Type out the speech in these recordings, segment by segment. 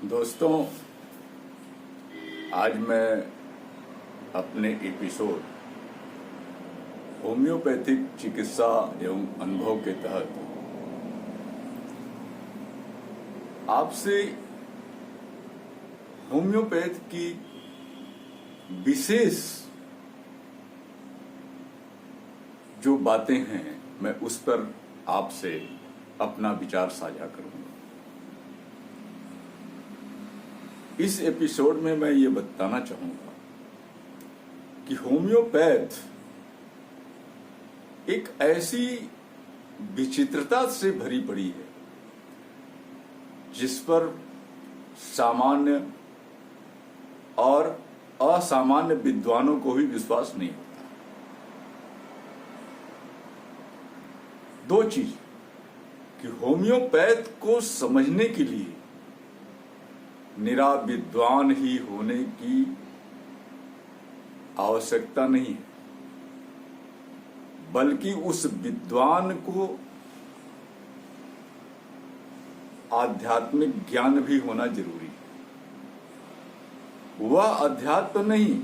दोस्तों, आज मैं अपने एपिसोड होम्योपैथिक चिकित्सा एवं अनुभव के तहत आपसे होम्योपैथ की विशेष जो बातें हैं मैं उस पर आपसे अपना विचार साझा करूंगा। इस एपिसोड में मैं ये बताना चाहूंगा कि होम्योपैथ एक ऐसी विचित्रता से भरी पड़ी है जिस पर सामान्य और असामान्य विद्वानों को भी विश्वास नहीं होता। दो चीज कि होम्योपैथ को समझने के लिए निरा विद्वान ही होने की आवश्यकता नहीं है, बल्कि उस विद्वान को आध्यात्मिक ज्ञान भी होना जरूरी है। वह अध्यात्म नहीं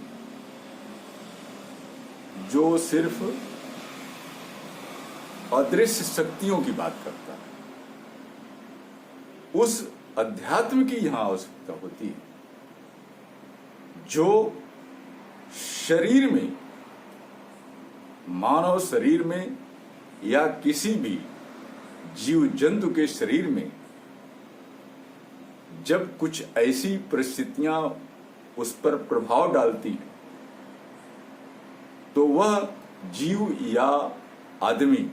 जो सिर्फ अदृश्य शक्तियों की बात करता है, उस अध्यात्म की यहां आवश्यकता होती है जो शरीर में, मानव शरीर में या किसी भी जीव जंतु के शरीर में जब कुछ ऐसी परिस्थितियां उस पर प्रभाव डालती हैं तो वह जीव या आदमी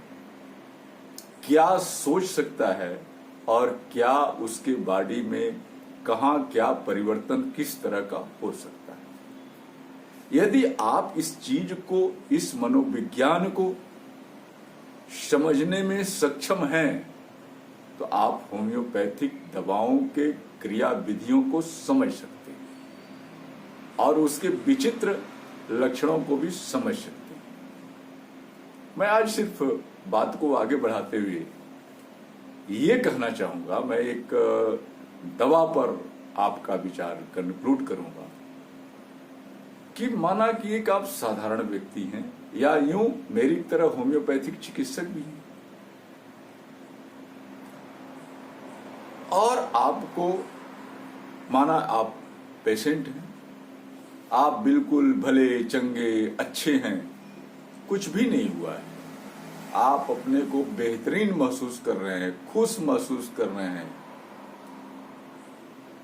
क्या सोच सकता है और क्या उसके बॉडी में कहां क्या परिवर्तन किस तरह का हो सकता है। यदि आप इस चीज को, इस मनोविज्ञान को समझने में सक्षम हैं तो आप होम्योपैथिक दवाओं के क्रिया विधियों को समझ सकते हैं और उसके विचित्र लक्षणों को भी समझ सकते हैं। मैं आज सिर्फ बात को आगे बढ़ाते हुए ये कहना चाहूंगा, मैं एक दवा पर आपका विचार कंक्लूड करूंगा कि माना कि एक आप साधारण व्यक्ति हैं या यूं मेरी तरह होम्योपैथिक चिकित्सक भी हैं और आपको, माना आप पेशेंट हैं, आप बिल्कुल भले चंगे अच्छे हैं, कुछ भी नहीं हुआ है, आप अपने को बेहतरीन महसूस कर रहे हैं, खुश महसूस कर रहे हैं,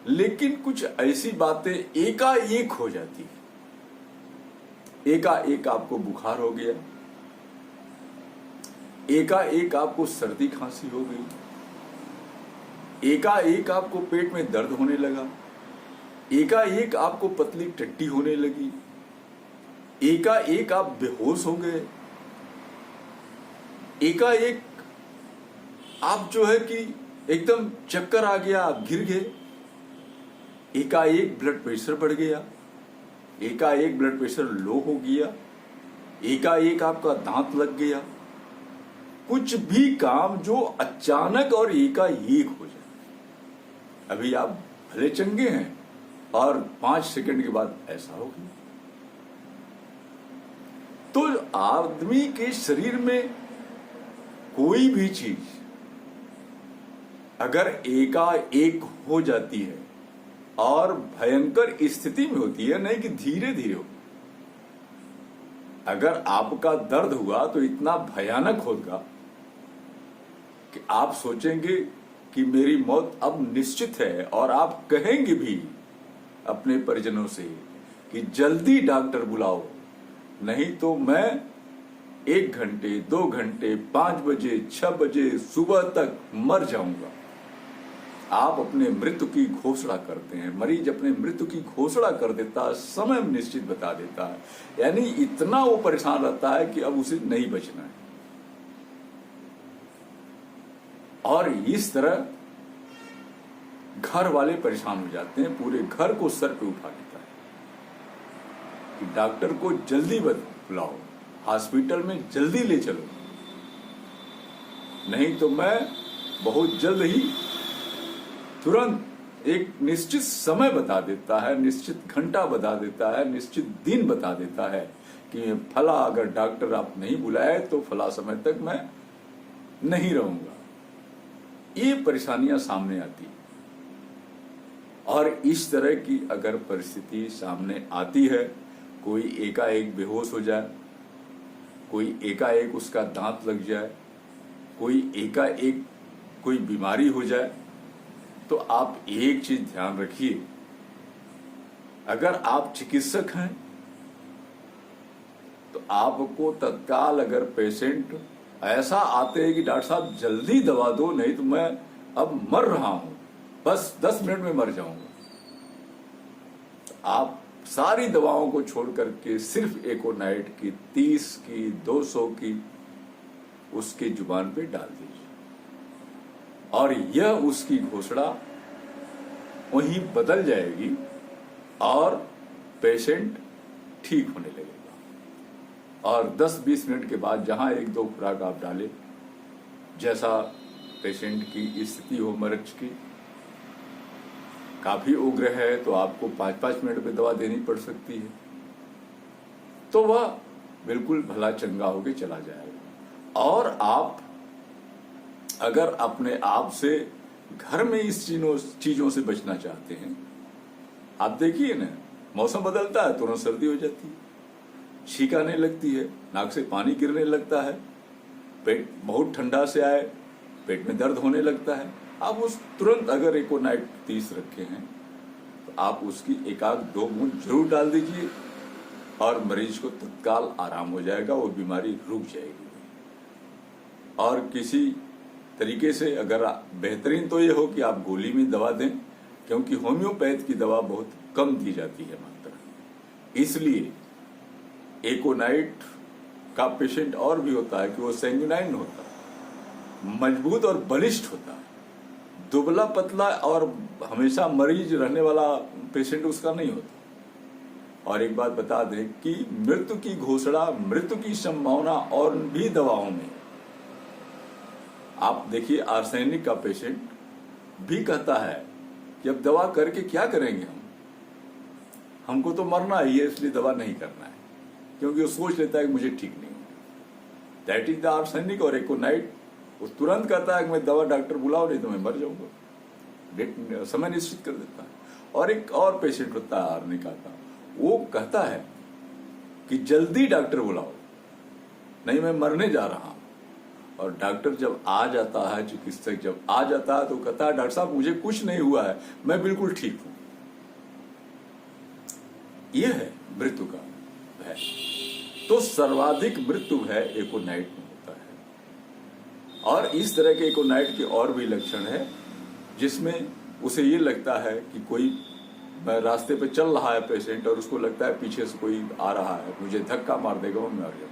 लेकिन कुछ ऐसी बातें एकाएक हो जाती है। एकाएक आपको बुखार हो गया, एकाएक आपको सर्दी खांसी हो गई, एकाएक आपको पेट में दर्द होने लगा, एकाएक आपको पतली टट्टी होने लगी, एकाएक आप बेहोश हो गए, एकाएक आप जो है कि एकदम चक्कर आ गया, आप गिर गए, एकाएक ब्लड प्रेशर बढ़ गया, एकाएक ब्लड प्रेशर लो हो गया, एकाएक आपका दांत लग गया। कुछ भी काम जो अचानक और एकाएक हो जाए। अभी आप भले चंगे हैं और 5 सेकंड के बाद ऐसा हो गया। तो आदमी के शरीर में कोई भी चीज अगर एकाएक हो जाती है और भयंकर स्थिति में होती है, नहीं कि धीरे धीरे हो। अगर आपका दर्द हुआ तो इतना भयानक होगा कि आप सोचेंगे कि मेरी मौत अब निश्चित है और आप कहेंगे भी अपने परिजनों से कि जल्दी डॉक्टर बुलाओ, नहीं तो मैं 1 घंटे 2 घंटे 5 बजे 6 बजे सुबह तक मर जाऊंगा। आप अपने मृत्यु की घोषणा करते हैं, मरीज अपने मृत्यु की घोषणा कर देता है, समय निश्चित बता देता है, यानी इतना वो परेशान रहता है कि अब उसे नहीं बचना है। और इस तरह घर वाले परेशान हो जाते हैं, पूरे घर को सर पे उठा लेता है कि डॉक्टर को जल्दी बुलाओ, हॉस्पिटल में जल्दी ले चलो, नहीं तो मैं बहुत जल्द ही तुरंत एक निश्चित समय बता देता है, निश्चित घंटा बता देता है, निश्चित दिन बता देता है कि फला अगर डॉक्टर आप नहीं बुलाए तो फला समय तक मैं नहीं रहूंगा। ये परेशानियां सामने आती है और इस तरह की अगर परिस्थिति सामने आती है, कोई एकाएक बेहोश हो जाए, कोई एकाएक उसका दांत लग जाए, कोई एकाएक कोई बीमारी हो जाए, तो आप एक चीज ध्यान रखिए, अगर आप चिकित्सक हैं तो आपको तत्काल अगर पेशेंट ऐसा आते हैं कि डॉक्टर साहब जल्दी दवा दो नहीं तो मैं अब मर रहा हूं, बस 10 मिनट में मर जाऊंगा, तो आप सारी दवाओं को छोड़ करके सिर्फ एकोनाइट की 30 की 200 की उसके जुबान पे डाल दीजिए और यह उसकी घोषणा वहीं बदल जाएगी और पेशेंट ठीक होने लगेगा। और 10-20 मिनट के बाद जहां 1-2 खुराक आप डालें, जैसा पेशेंट की स्थिति हो मरीज की, काफी उग्र है तो आपको 5-5 मिनट में दवा देनी पड़ सकती है, तो वह बिल्कुल भला चंगा होके चला जाएगा। और आप अगर अपने आप से घर में इस चीजों से बचना चाहते हैं, आप देखिए ना, मौसम बदलता है, तुरंत सर्दी हो जाती है, छींक आने लगती है, नाक से पानी गिरने लगता है, पेट बहुत ठंडा से आए, पेट में दर्द होने लगता है, आप उस तुरंत अगर एकोनाइट 30 रखे हैं तो आप उसकी 1-2 बूंद जरूर डाल दीजिए और मरीज को तत्काल आराम हो जाएगा, वो बीमारी रुक जाएगी। और किसी तरीके से अगर बेहतरीन तो ये हो कि आप गोली में दवा दें, क्योंकि होम्योपैथ की दवा बहुत कम दी जाती है मात्रा, इसलिए एकोनाइट का पेशेंट और भी होता है कि वो सैंग्युनाइन होता है, मजबूत और बलिष्ठ होता है, दुबला पतला और हमेशा मरीज रहने वाला पेशेंट उसका नहीं होता। और एक बात बता दें कि मृत्यु की घोषणा, मृत्यु की संभावना और भी दवाओं में, आप देखिए आर्सेनिक का पेशेंट भी कहता है कि अब दवा करके क्या करेंगे, हमको तो मरना ही है, इसलिए दवा नहीं करना है, क्योंकि वो सोच लेता है कि मुझे ठीक नहीं होगा। That is the arsenic. और एकोनाइट वो तुरंत कहता है कि मैं दवा डॉक्टर बुलाओ नहीं तो मैं मर जाऊंगा, समय निश्चित कर देता है। और एक और पेशेंट होता है आर्निका का, वो कहता है कि जल्दी डॉक्टर बुलाओ, नहीं मैं मरने जा रहा हूं। और डॉक्टर जब आ जाता है, चिकित्सक जब आ जाता है तो कहता है डॉक्टर साहब मुझे कुछ नहीं हुआ है, मैं बिल्कुल ठीक हूं। यह है मृत्यु का भय। तो सर्वाधिक मृत्यु भय एकोनाइट में होता है। और इस तरह के एकोनाइट के और भी लक्षण है, जिसमें उसे ये लगता है कि कोई रास्ते पे चल रहा है पेशेंट और उसको लगता है पीछे से कोई आ रहा है, मुझे धक्का मार देगा, मैं मर जाऊंगा।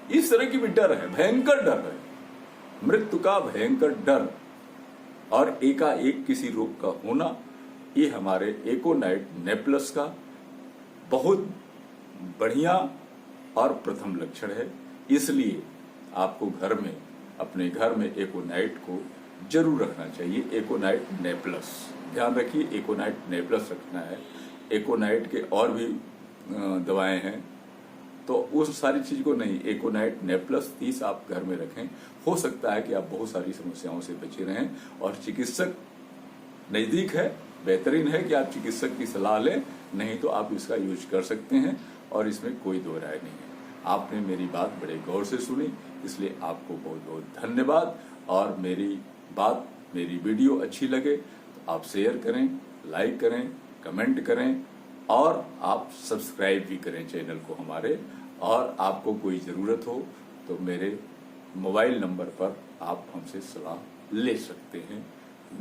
इस तरह की भी डर है, भयंकर डर है, मृत्यु का भयंकर डर और एकाएक किसी रोग का होना, ये हमारे एकोनाइट नेप्लस का बहुत बढ़िया और प्रथम लक्षण है। इसलिए आपको घर में, अपने घर में एकोनाइट को जरूर रखना चाहिए। एकोनाइट नेप्लस, ध्यान रखिए, एकोनाइट नेप्लस रखना है। एकोनाइट के और भी दवाएं हैं, तो उस सारी चीज को नहीं, एकोनाइट नेप्लस 30 आप घर में रखें। हो सकता है कि आप बहुत सारी समस्याओं से बचे रहें। और चिकित्सक नजदीक है, बेहतरीन है कि आप चिकित्सक की सलाह लें, नहीं तो आप इसका यूज कर सकते हैं और इसमें कोई दो राय नहीं है। आपने मेरी बात बड़े गौर से सुनी, इसलिए आपको बहुत बहुत धन्यवाद। और मेरी बात, मेरी वीडियो अच्छी लगे तो आप शेयर करें, लाइक करें, कमेंट करें और आप सब्सक्राइब भी करें चैनल को हमारे। और आपको कोई ज़रूरत हो तो मेरे मोबाइल नंबर पर आप हमसे सलाह ले सकते हैं।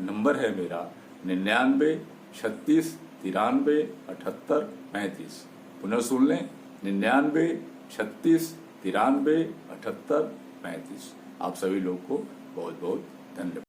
नंबर है मेरा 99 36 93 78 35। पुनः सुन लें, 99 36 93 78 35। आप सभी लोग को बहुत बहुत धन्यवाद।